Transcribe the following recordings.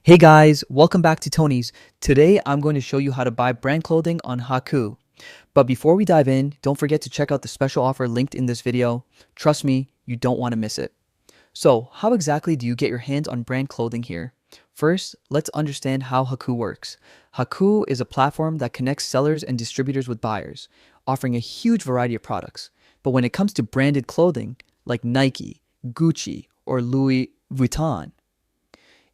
Hey guys, welcome back to Tony's. Today I'm going to show you how to buy brand clothing on Hacoo. But before we dive in, don't forget to check out the special offer linked in this video. Trust me, you don't want to miss it. So, how exactly do you get your hands on brand clothing here? First, let's understand how Hacoo works. Hacoo is a platform that connects sellers and distributors with buyers, offering a huge variety of products. But when it comes to branded clothing, like Nike, Gucci, or Louis Vuitton,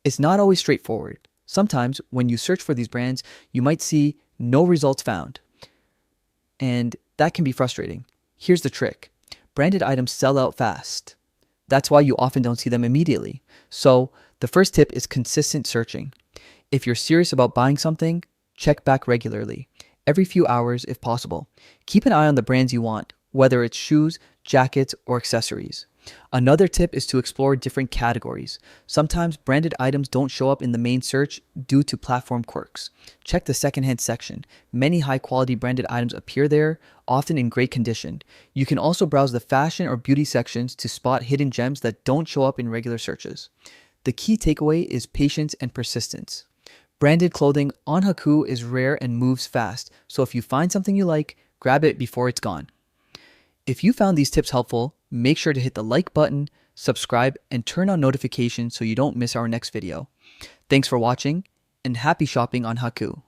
it's not always straightforward. Sometimes, when you search for these brands, you might see no results found, and that can be frustrating. Here's the trick: branded items sell out fast. That's why you often don't see them immediately. So, the first tip is consistent searching. If you're serious about buying something, check back regularly, every few hours if possible. Keep an eye on the brands you want, whether it's shoes, jackets, or accessories. Another tip is to explore different categories. Sometimes branded items don't show up in the main search due to platform quirks. Check the secondhand section. Many high quality branded items appear there, often in great condition. You can also browse the fashion or beauty sections to spot hidden gems that don't show up in regular searches. The key takeaway is patience and persistence. Branded clothing on Hacoo is rare and moves fast, so if you find something you like, grab it before it's gone. If you found these tips helpful, make sure to hit the like button, subscribe, and turn on notifications so you don't miss our next video. Thanks for watching, and happy shopping on Hacoo.